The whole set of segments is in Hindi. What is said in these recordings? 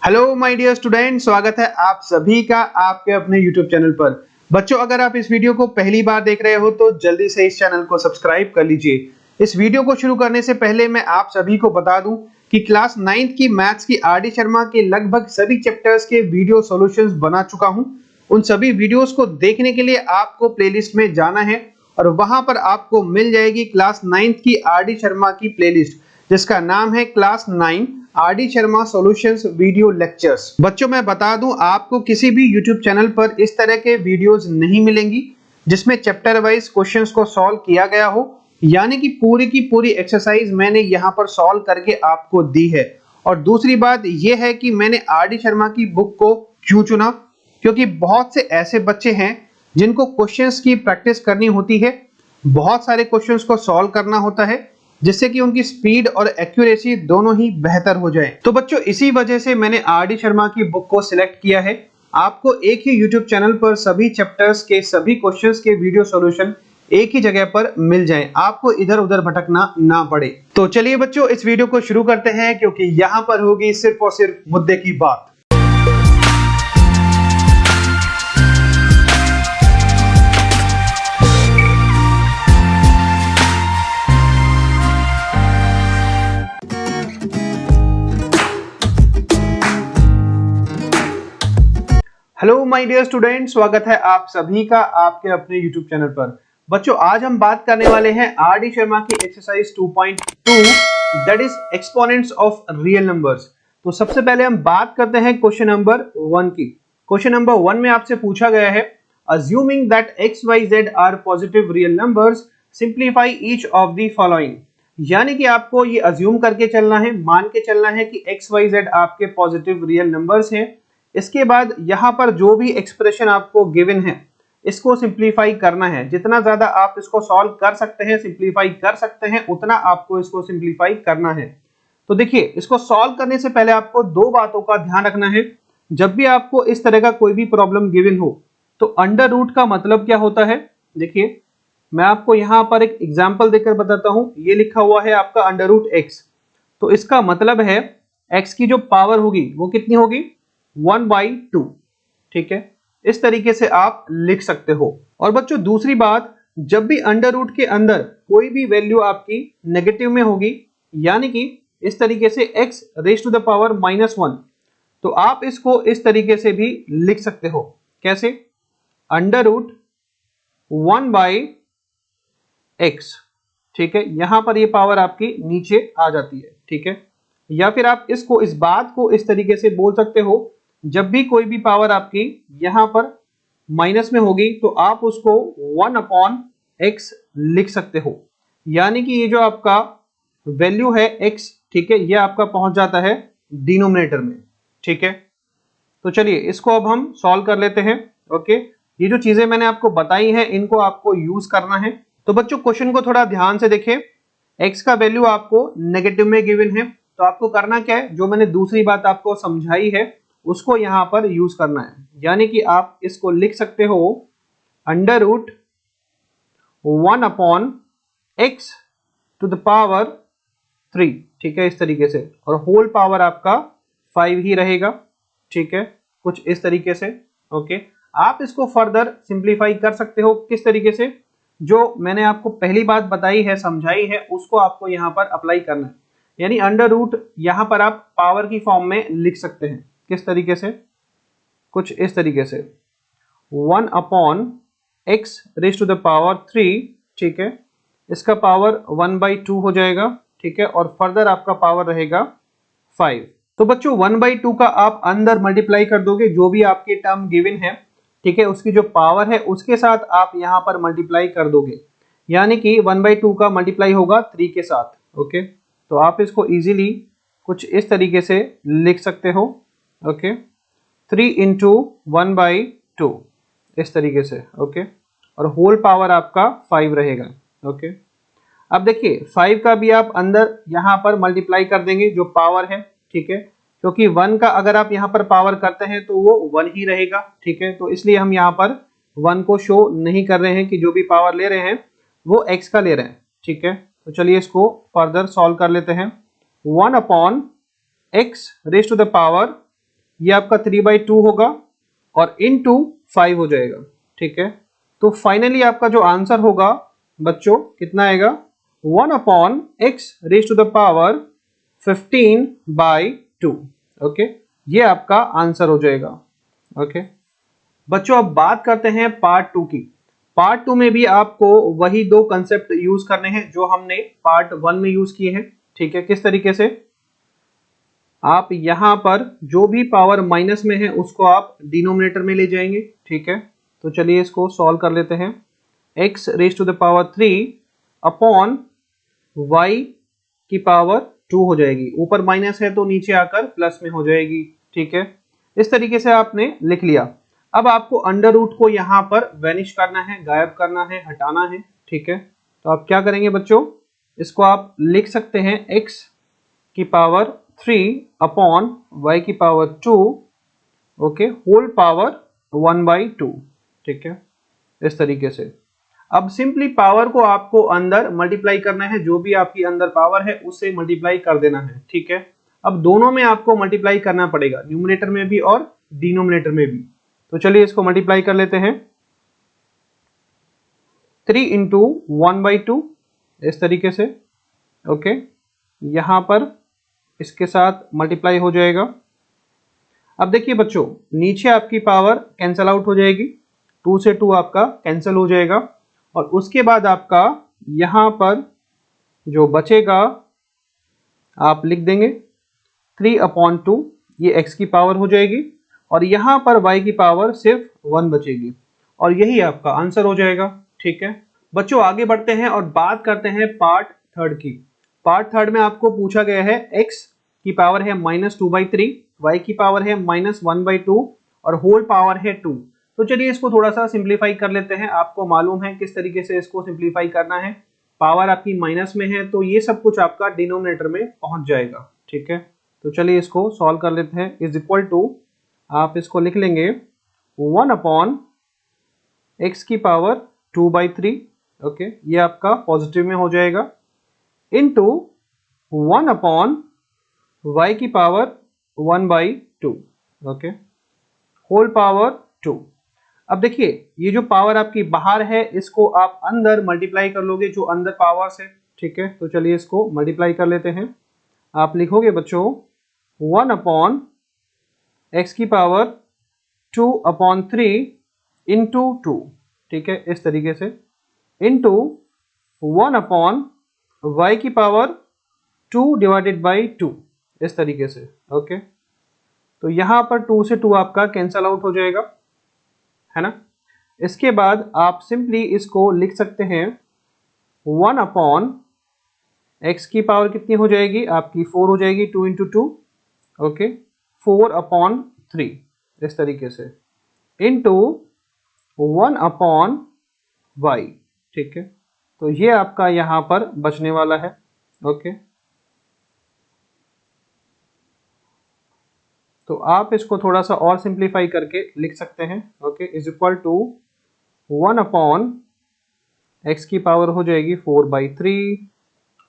हेलो माय डियर स्टूडेंट, स्वागत है आप सभी का आपके अपने यूट्यूब चैनल पर। बच्चों, अगर आप इस वीडियो को पहली बार देख रहे हो तो जल्दी से इस चैनल को सब्सक्राइब कर लीजिए। इस वीडियो को शुरू करने से पहले मैं आप सभी को बता दूं कि क्लास 9th की मैथ्स की आर डी शर्मा के लगभग सभी चैप्टर्स के वीडियो सॉल्यूशंस बना चुका हूं। उन सभी वीडियोस को देखने के लिए आपको प्लेलिस्ट में जाना है और वहां पर आपको मिल जाएगी क्लास 9th की आर डी शर्मा की प्लेलिस्ट, जिसका नाम है class 9 R D Sharma solutions video lectures. बच्चों, मैं बता दूं आपको किसी भी यूट्यूब चैनल पर इस तरह के वीडियोस नहीं मिलेंगी जिसमें चैप्टर वाइज क्वेश्चंस को सॉल्व किया गया हो, यानी कि पूरी की पूरी एक्सरसाइज मैंने यहां पर सॉल्व करके आपको दी है। और दूसरी बात यह है कि मैंने आर डी शर्मा की बुक को क्यों चुना, क्योंकि बहुत से ऐसे बच्चे हैं जिनको क्वेश्चंस की प्रैक्टिस करनी होती है, बहुत सारे क्वेश्चंस को सॉल्व करना होता है जिससे कि उनकी स्पीड और एक्यूरेसी दोनों ही बेहतर हो जाए। तो बच्चों, इसी वजह से मैंने आर डी शर्मा की बुक को सिलेक्ट किया है। आपको एक ही यूट्यूब चैनल पर सभी चैप्टर्स के सभी क्वेश्चंस के वीडियो सॉल्यूशन एक ही जगह पर मिल जाएं, आपको इधर उधर भटकना ना पड़े। तो चलिए बच्चों, इस वीडियो को शुरू करते हैं, क्योंकि यहाँ पर होगी सिर्फ और सिर्फ मुद्दे की बात। हेलो माय डियर स्टूडेंट, स्वागत है आप सभी का आपके अपने यूट्यूब चैनल पर। बच्चों, आज हम बात करने वाले हैं आर डी शर्मा की exercise 2.2, that is exponents of real numbers. तो सबसे पहले हम बात करते हैं क्वेश्चन नंबर 1 की। क्वेश्चन नंबर 1 में आपसे पूछा गया है, assuming that x y z are positive real numbers, simplify each of the following. यानी कि आपको ये अज्यूम करके चलना है, मान के चलना है कि एक्स वाई जेड आपके पॉजिटिव रियल नंबर्स हैं। इसके बाद यहाँ पर जो भी एक्सप्रेशन आपको गिवन है इसको सिंप्लीफाई करना है। जितना ज्यादा आप इसको सॉल्व कर सकते हैं, सिंप्लीफाई कर सकते हैं, उतना आपको इसको सिंप्लीफाई करना है। तो देखिए, इसको सॉल्व करने से पहले आपको दो बातों का ध्यान रखना है। जब भी आपको इस तरह का कोई भी प्रॉब्लम गिवन हो तो अंडर रूट का मतलब क्या होता है। देखिए, मैं आपको यहाँ पर एक एग्जाम्पल देकर बताता हूँ। ये लिखा हुआ है आपका अंडर रूट एक्स, तो इसका मतलब है एक्स की जो पावर होगी वो कितनी होगी, 1/2। ठीक है, इस तरीके से आप लिख सकते हो। और बच्चों, दूसरी बात, जब भी अंडर रूट के अंदर कोई भी वैल्यू आपकी नेगेटिव में होगी, यानी कि इस तरीके से x raise to the power -1, तो आप इसको इस तरीके से भी लिख सकते हो। कैसे, अंडर रूट 1/x। ठीक है, यहां पर ये पावर आपकी नीचे आ जाती है। ठीक है, या फिर आप इसको, इस बात को इस तरीके से बोल सकते हो, जब भी कोई भी पावर आपकी यहां पर माइनस में होगी तो आप उसको 1/x लिख सकते हो। यानी कि ये जो आपका वैल्यू है x, ठीक है, ये आपका पहुंच जाता है डिनोमिनेटर में। ठीक है, तो चलिए इसको अब हम सॉल्व कर लेते हैं। ओके, ये जो चीजें मैंने आपको बताई हैं इनको आपको यूज करना है। तो बच्चों, क्वेश्चन को थोड़ा ध्यान से देखें। x का वैल्यू आपको नेगेटिव में गिवन है, तो आपको करना क्या है, जो मैंने दूसरी बात आपको समझाई है उसको यहां पर यूज करना है। यानी कि आप इसको लिख सकते हो under root 1/x to the power 3। ठीक है, इस तरीके से, और होल पावर आपका 5 ही रहेगा। ठीक है, कुछ इस तरीके से। ओके, आप इसको फर्दर सिंप्लीफाई कर सकते हो। किस तरीके से, जो मैंने आपको पहली बात बताई है, समझाई है, उसको आपको यहां पर अप्लाई करना है। यानी अंडर रूट यहां पर आप पावर की फॉर्म में लिख सकते हैं। किस तरीके से, कुछ इस तरीके से, 1/x raise to the power 3। ठीक है, इसका पावर 1/2 हो जाएगा। ठीक है, और फर्दर आपका पावर रहेगा 5। तो बच्चों, 1/2 का आप अंदर मल्टीप्लाई कर दोगे, जो भी आपकी टर्म गिवन है, ठीक है, उसकी जो पावर है उसके साथ आप यहां पर मल्टीप्लाई कर दोगे। यानी कि 1/2 का मल्टीप्लाई होगा 3 के साथ। ओके, तो आप इसको इजीली कुछ इस तरीके से लिख सकते हो। ओके, 3 × 1/2 इस तरीके से। ओके, और होल पावर आपका 5 रहेगा। ओके, अब देखिए 5 का भी आप अंदर यहाँ पर मल्टीप्लाई कर देंगे जो पावर है। ठीक है, क्योंकि 1 का अगर आप यहाँ पर पावर करते हैं तो वो 1 ही रहेगा। ठीक है, तो इसलिए हम यहाँ पर 1 को शो नहीं कर रहे हैं कि जो भी पावर ले रहे हैं वो x का ले रहे हैं। ठीक है, तो चलिए इसको फर्दर सॉल्व कर लेते हैं। 1/x raise to the power ये आपका 3/2 होगा और इनटू 5 हो जाएगा, ठीक है। तो फाइनली आपका जो आंसर होगा बच्चों कितना आएगा, 1/x raise to the power 15/2। Okay, ये आपका आंसर हो जाएगा। ओके बच्चों, अब बात करते हैं पार्ट 2 की। पार्ट 2 में भी आपको वही दो कंसेप्ट यूज करने हैं जो हमने पार्ट 1 में यूज किए हैं, ठीक है। किस तरीके से, आप यहां पर जो भी पावर माइनस में है उसको आप डिनोमिनेटर में ले जाएंगे, ठीक है। तो चलिए इसको सॉल्व कर लेते हैं। x raise to the power 3 upon y की पावर 2 हो जाएगी। ऊपर माइनस है तो नीचे आकर प्लस में हो जाएगी, ठीक है। इस तरीके से आपने लिख लिया। अब आपको अंडर रूट को यहाँ पर वैनिश करना है, गायब करना है, हटाना है, ठीक है। तो आप क्या करेंगे बच्चों, इसको आप लिख सकते हैं x की पावर 3 अपॉन y की पावर 2, ओके, होल पावर 1/2, ठीक है, इस तरीके से। अब सिंपली पावर को आपको अंदर मल्टीप्लाई करना है, जो भी आपकी अंदर पावर है उससे मल्टीप्लाई कर देना है, ठीक है। अब दोनों में आपको मल्टीप्लाई करना पड़ेगा, न्यूमरेटर में भी और डिनोमिनेटर में भी। तो चलिए इसको मल्टीप्लाई कर लेते हैं। 3 इंटू 1/2 इस तरीके से, ओके, यहां पर इसके साथ मल्टीप्लाई हो जाएगा। अब देखिए बच्चों, नीचे आपकी पावर कैंसल आउट हो जाएगी, 2 से 2 आपका कैंसिल हो जाएगा और उसके बाद आपका यहां पर जो बचेगा आप लिख देंगे 3/2, ये x की पावर हो जाएगी और यहां पर y की पावर सिर्फ 1 बचेगी और यही आपका आंसर हो जाएगा, ठीक है। बच्चों आगे बढ़ते हैं और बात करते हैं पार्ट 3 की। पार्ट 3 में आपको पूछा गया है x की पावर है -2/3, y की पावर है -1/2 और होल पावर है 2। तो चलिए इसको थोड़ा सा सिंप्लीफाई कर लेते हैं। आपको मालूम है किस तरीके से इसको सिंप्लीफाई करना है। पावर आपकी माइनस में है तो ये सब कुछ आपका डिनोमिनेटर में पहुंच जाएगा, ठीक है। तो चलिए इसको सॉल्व कर लेते हैं। इज इक्वल टू, आप इसको लिख लेंगे 1/x की पावर 2/3, ओके, ये आपका पॉजिटिव में हो जाएगा, इनटू 1/y की पावर 1/2, ओके, होल पावर 2। अब देखिए ये जो पावर आपकी बाहर है इसको आप अंदर मल्टीप्लाई कर लोगे, जो अंदर पावर्स है, ठीक है। तो चलिए इसको मल्टीप्लाई कर लेते हैं। आप लिखोगे बच्चों 1/x की पावर 2/3 इंटू 2, ठीक है, इस तरीके से, इंटू 1/y की पावर 2/2, इस तरीके से, ओके। तो यहां पर 2 से 2 आपका कैंसल आउट हो जाएगा, है ना। इसके बाद आप सिंपली इसको लिख सकते हैं 1/x की पावर कितनी हो जाएगी आपकी, 4 हो जाएगी, 2 इंटू 2, ओके, 4/3 इस तरीके से, इंटू 1/y, ठीक है। तो ये आपका यहां पर बचने वाला है, ओके। तो आप इसको थोड़ा सा और सिंप्लीफाई करके लिख सकते हैं, okay, is equal to 1/x की पावर हो जाएगी 4/3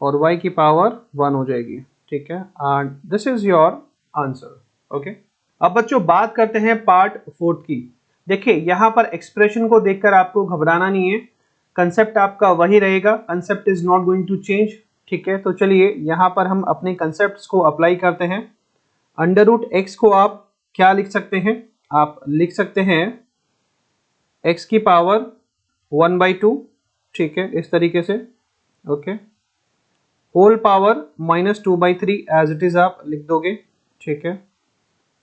और y की पावर 1 हो जाएगी, ठीक है, and this is your answer, okay. अब बच्चों बात करते हैं पार्ट 4 की। देखिए यहाँ पर एक्सप्रेशन को देखकर आपको घबराना नहीं है, कंसेप्ट आपका वही रहेगा, concept is not going to change, ठीक है। तो चलिए यहाँ पर हम अपने कंसेप्ट को अप्लाई करते हैं। अंडर रूट एक्स को आप क्या लिख सकते हैं, आप लिख सकते हैं x की पावर 1/2, ठीक है, इस तरीके से, okay, whole power -2/3 as it is आप लिख दोगे, ठीक है,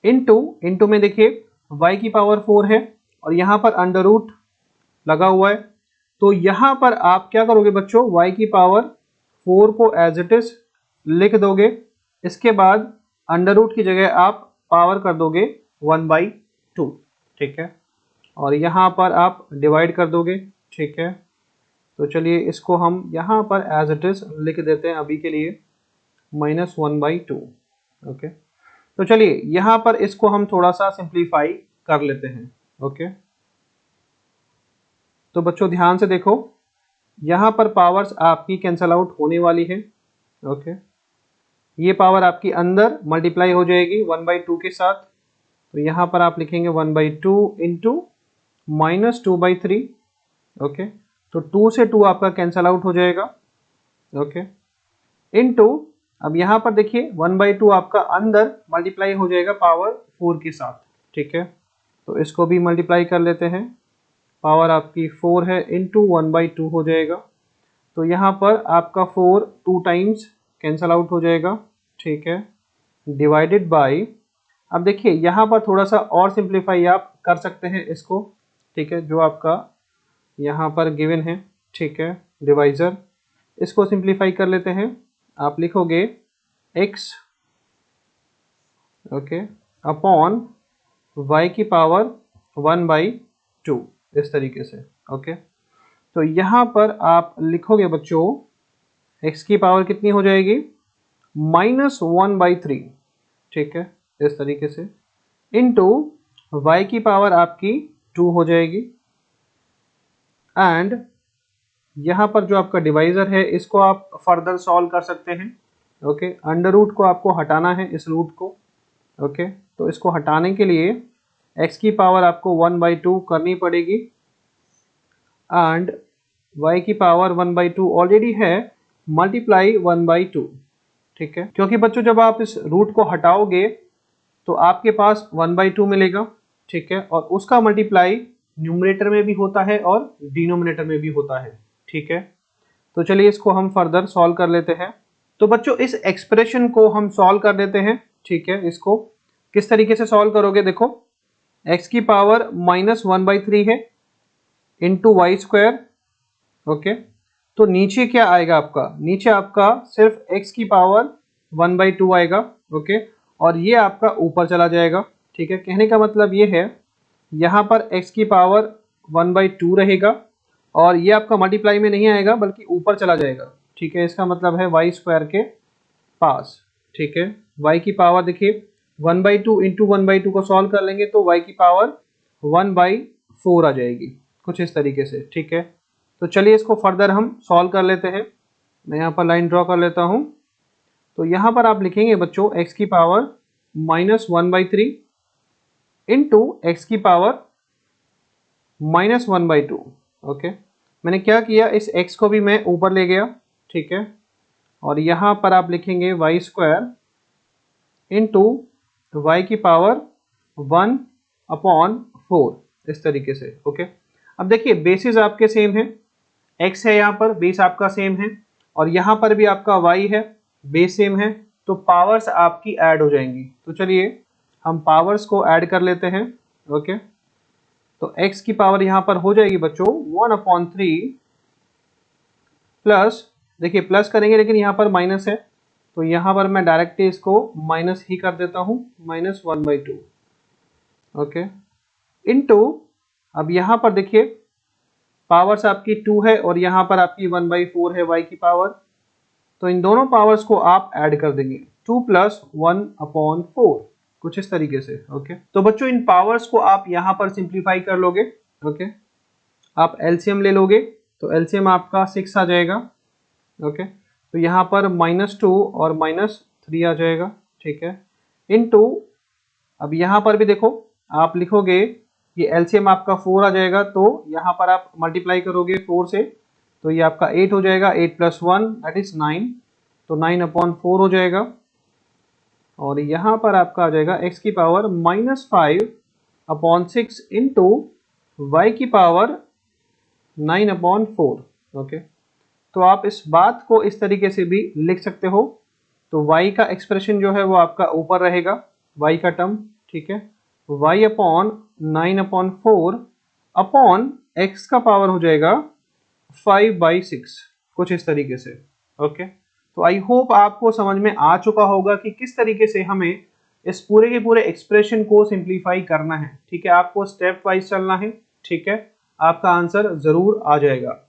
इंटू में देखिए y की पावर 4 है और यहाँ पर अंडर रूट लगा हुआ है, तो यहाँ पर आप क्या करोगे बच्चों, y की पावर 4 को एज इट इज लिख दोगे। इसके बाद अंडर रूट की जगह आप पावर कर दोगे 1/2, ठीक है, और यहाँ पर आप डिवाइड कर दोगे, ठीक है। तो चलिए इसको हम यहाँ पर एज इट इज लिख देते हैं अभी के लिए -1/2, ओके। तो चलिए यहाँ पर इसको हम थोड़ा सा सिंप्लीफाई कर लेते हैं, ओके। तो बच्चों ध्यान से देखो, यहाँ पर पावर्स आपकी कैंसल आउट होने वाली है, ओके। ये पावर आपकी अंदर मल्टीप्लाई हो जाएगी 1/2 के साथ, तो यहाँ पर आप लिखेंगे 1/2 इंटू -2/3। ओके, तो 2 से 2 आपका कैंसल आउट हो जाएगा। ओके, इनटू अब यहाँ पर देखिए 1/2 आपका अंदर मल्टीप्लाई हो जाएगा पावर 4 के साथ। ठीक है, तो इसको भी मल्टीप्लाई कर लेते हैं। पावर आपकी 4 है इंटू 1/2 हो जाएगा। तो यहाँ पर आपका 4 2 टाइम्स कैंसल आउट हो जाएगा। ठीक है, डिवाइडेड बाय, अब देखिए यहाँ पर थोड़ा सा और सिंप्लीफाई आप कर सकते हैं इसको। ठीक है, जो आपका यहाँ पर गिवन है। ठीक है, डिवाइजर, इसको सिंप्लीफाई कर लेते हैं। आप लिखोगे x ओके अपॉन y की पावर 1/2 इस तरीके से। ओके, तो यहाँ पर आप लिखोगे बच्चों x की पावर कितनी हो जाएगी, -1/3। ठीक है, इस तरीके से इनटू y की पावर आपकी 2 हो जाएगी। एंड यहाँ पर जो आपका डिवाइजर है इसको आप फर्दर सॉल्व कर सकते हैं। ओके, अंडर रूट को आपको हटाना है, इस रूट को। ओके, तो इसको हटाने के लिए x की पावर आपको 1/2 करनी पड़ेगी एंड y की पावर 1/2 ऑलरेडी है, मल्टीप्लाई 1/2। ठीक है, क्योंकि बच्चों जब आप इस रूट को हटाओगे तो आपके पास 1/2 मिलेगा। ठीक है, और उसका मल्टीप्लाई न्यूमरेटर में भी होता है और डिनोमिनेटर में भी होता है। ठीक है, तो चलिए इसको हम फर्दर सॉल्व कर लेते हैं। तो बच्चों इस एक्सप्रेशन को हम सॉल्व कर लेते हैं। ठीक है, इसको किस तरीके से सॉल्व करोगे, देखो x की पावर -1/3 है इंटू वाई स्क्वायर। ओके, तो नीचे क्या आएगा आपका, नीचे आपका सिर्फ x की पावर 1/2 आएगा। ओके, और ये आपका ऊपर चला जाएगा। ठीक है, कहने का मतलब ये है यहाँ पर x की पावर 1/2 रहेगा और ये आपका मल्टीप्लाई में नहीं आएगा बल्कि ऊपर चला जाएगा। ठीक है, इसका मतलब है वाई स्क्वायर के पास। ठीक है, y की पावर देखिए 1/2 इंटू 1/2 को सॉल्व कर लेंगे तो y की पावर 1/4 आ जाएगी, कुछ इस तरीके से। ठीक है, तो चलिए इसको फर्दर हम सॉल्व कर लेते हैं। मैं यहाँ पर लाइन ड्रॉ कर लेता हूँ। तो यहाँ पर आप लिखेंगे बच्चों x की पावर -1/3 इंटू एक्स की पावर -1/2। ओके, मैंने क्या किया, इस x को भी मैं ऊपर ले गया। ठीक है, और यहाँ पर आप लिखेंगे वाई स्क्वायर इंटू वाई की पावर 1/4 इस तरीके से। ओके, अब देखिए बेसिस आपके सेम है, x है यहाँ पर, बेस आपका सेम है, और यहाँ पर भी आपका y है, बेस सेम है, तो पावर्स आपकी ऐड हो जाएंगी। तो चलिए हम पावर्स को ऐड कर लेते हैं। ओके, तो x की पावर यहाँ पर हो जाएगी बच्चों 1/3 प्लस, देखिए प्लस करेंगे लेकिन यहाँ पर माइनस है तो यहाँ पर मैं डायरेक्टली इसको माइनस ही कर देता हूँ, -1/2। ओके, इनटू अब यहाँ पर देखिए पावर्स आपकी 2 है और यहाँ पर आपकी 1/4 है y की पावर, तो इन दोनों पावर्स को आप ऐड कर देंगे 2 + 1/4 कुछ इस तरीके से। ओके, तो बच्चों इन पावर्स को आप यहाँ पर सिंप्लीफाई कर लोगे। ओके, आप एलसीएम ले लोगे तो एलसीएम आपका 6 आ जाएगा। ओके, तो यहाँ पर -2 और -3 आ जाएगा। ठीक है, इनटू अब यहाँ पर भी देखो आप लिखोगे ये एलसीएम आपका 4 आ जाएगा, तो यहाँ पर आप मल्टीप्लाई करोगे 4 से तो ये आपका 8 हो जाएगा, 8 + 1 दैट इज 9, तो 9/4 हो जाएगा। और यहाँ पर आपका आ जाएगा x की पावर -5/6 इंटू वाई की पावर 9/4। ओके, तो आप इस बात को इस तरीके से भी लिख सकते हो। तो y का एक्सप्रेशन जो है वो आपका ऊपर रहेगा, y का टर्म। ठीक है, y/9/4 अपॉन x का पावर हो जाएगा 5/6 कुछ इस तरीके से। ओके, तो आई होप आपको समझ में आ चुका होगा कि किस तरीके से हमें इस पूरे के पूरे एक्सप्रेशन को सिंप्लीफाई करना है। ठीक है, आपको स्टेप वाइज चलना है। ठीक है, आपका आंसर जरूर आ जाएगा।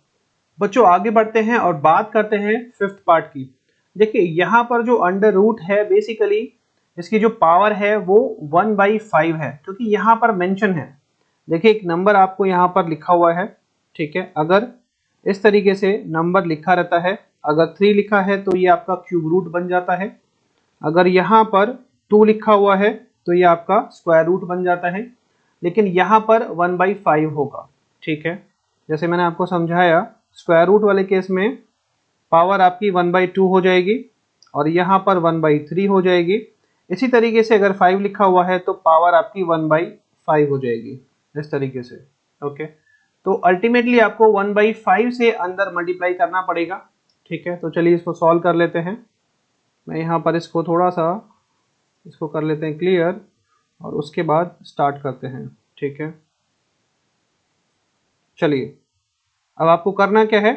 बच्चों आगे बढ़ते हैं और बात करते हैं 5th पार्ट की। देखिए यहाँ पर जो अंडर रूट है बेसिकली इसकी जो पावर है वो 1/5 है, क्योंकि यहाँ पर मेंशन है। देखिए एक नंबर आपको यहाँ पर लिखा हुआ है। ठीक है, अगर इस तरीके से नंबर लिखा रहता है, अगर 3 लिखा है तो ये आपका क्यूब रूट बन जाता है। अगर यहाँ पर 2 लिखा हुआ है तो ये आपका स्क्वायर रूट बन जाता है, लेकिन यहाँ पर 1/5 होगा, ठीक है। जैसे मैंने आपको समझाया, स्क्वायर रूट वाले केस में पावर आपकी 1/2 हो जाएगी और यहाँ पर 1/3 हो जाएगी। इसी तरीके से अगर 5 लिखा हुआ है तो पावर आपकी 1/5 हो जाएगी, इस तरीके से, ओके। तो अल्टीमेटली आपको 1/5 से अंदर मल्टीप्लाई करना पड़ेगा, ठीक है। तो चलिए इसको सॉल्व कर लेते हैं। मैं यहाँ पर इसको थोड़ा सा इसको कर लेते हैं क्लियर और उसके बाद स्टार्ट करते हैं, ठीक है। चलिए अब आपको करना क्या है,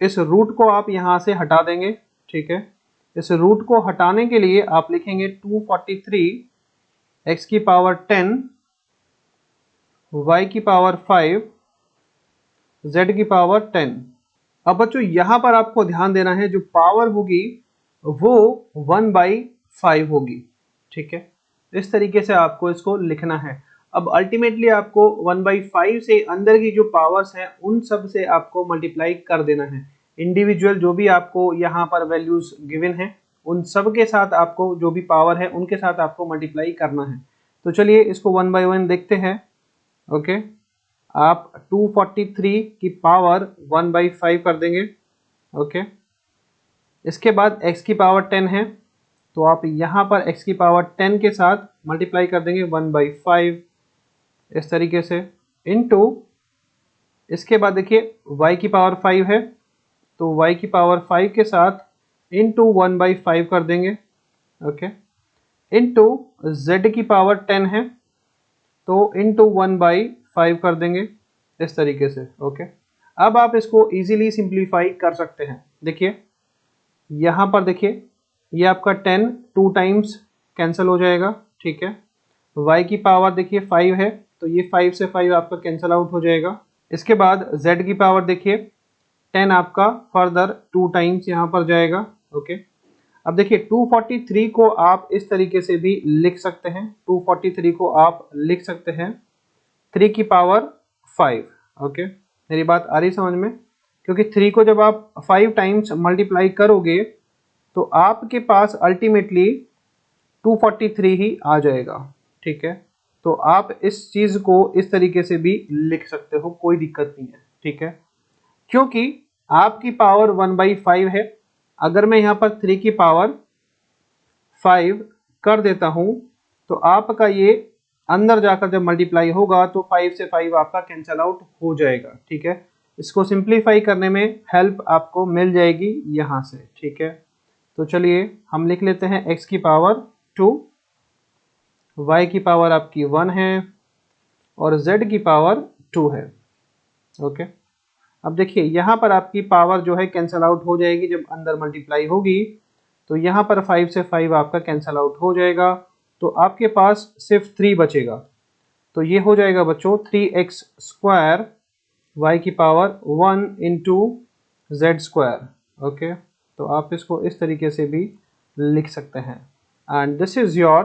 इस रूट को आप यहाँ से हटा देंगे, ठीक है। इस रूट को हटाने के लिए आप लिखेंगे 243 x की पावर 10 y की पावर 5 z की पावर 10। अब बच्चों यहाँ पर आपको ध्यान देना है, जो पावर होगी वो 1/5 होगी, ठीक है। इस तरीके से आपको इसको लिखना है। अब अल्टीमेटली आपको 1/5 से अंदर की जो पावर्स हैं उन सब से आपको मल्टीप्लाई कर देना है। इंडिविजुअल जो भी आपको यहाँ पर वैल्यूज गिवन है उन सब के साथ आपको जो भी पावर है उनके साथ आपको मल्टीप्लाई करना है। तो चलिए इसको 1 बाय 1 देखते हैं, ओके। आप 243 की पावर 1/5 कर देंगे, ओके। इसके बाद x की पावर 10 है, तो आप यहाँ पर x की पावर 10 के साथ मल्टीप्लाई कर देंगे 1/5 इस तरीके से, इनटू इसके बाद देखिए y की पावर 5 है, तो y की पावर 5 के साथ इनटू 1/5 कर देंगे, ओके। इनटू z की पावर 10 है, तो इनटू 1/5 कर देंगे इस तरीके से, ओके। अब आप इसको इजीली सिंप्लीफाई कर सकते हैं। देखिए यहाँ पर देखिए ये आपका 10 2 टाइम्स कैंसिल हो जाएगा, ठीक है। y की पावर देखिए 5 है, तो ये 5 से 5 आपका कैंसिल आउट हो जाएगा। इसके बाद z की पावर देखिए 10 आपका फर्दर 2 टाइम्स यहाँ पर जाएगा, ओके। अब देखिए 243 को आप इस तरीके से भी लिख सकते हैं, 243 को आप लिख सकते हैं 3 की पावर 5, ओके। मेरी बात आ रही समझ में? क्योंकि 3 को जब आप 5 टाइम्स मल्टीप्लाई करोगे तो आपके पास अल्टीमेटली 243 ही आ जाएगा, ठीक है। तो आप इस चीज़ को इस तरीके से भी लिख सकते हो, कोई दिक्कत नहीं है, ठीक है। क्योंकि आपकी पावर 1/5 है, अगर मैं यहाँ पर 3 की पावर 5 कर देता हूँ तो आपका ये अंदर जाकर जब मल्टीप्लाई होगा तो 5 से 5 आपका कैंसल आउट हो जाएगा, ठीक है। इसको सिंप्लीफाई करने में हेल्प आपको मिल जाएगी यहाँ से, ठीक है। तो चलिए हम लिख लेते हैं x की पावर 2, y की पावर आपकी 1 है और z की पावर 2 है, ओके। अब देखिए यहाँ पर आपकी पावर जो है कैंसल आउट हो जाएगी जब अंदर मल्टीप्लाई होगी, तो यहाँ पर 5 से 5 आपका कैंसल आउट हो जाएगा, तो आपके पास सिर्फ 3 बचेगा। तो ये हो जाएगा बच्चों 3x स्क्वायर y की power 1 into Z square, okay. तो आप इसको इस तरीके से भी लिख सकते हैं and this is your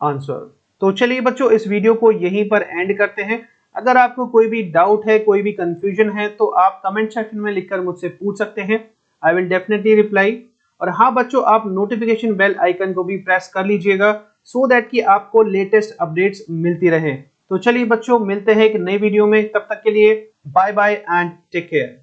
answer. तो चलिए बच्चों इस वीडियो को यहीं पर एंड करते हैं। अगर आपको कोई भी डाउट है, कोई भी कंफ्यूजन है तो आप कमेंट सेक्शन में लिखकर मुझसे पूछ सकते हैं, आई विल डेफिनेटली रिप्लाई। और हाँ बच्चों, आप नोटिफिकेशन बेल आइकन को भी प्रेस कर लीजिएगा सो दैट कि आपको लेटेस्ट अपडेट्स मिलती रहे। तो चलिए बच्चों मिलते हैं एक नई वीडियो में, तब तक के लिए bye bye and take care.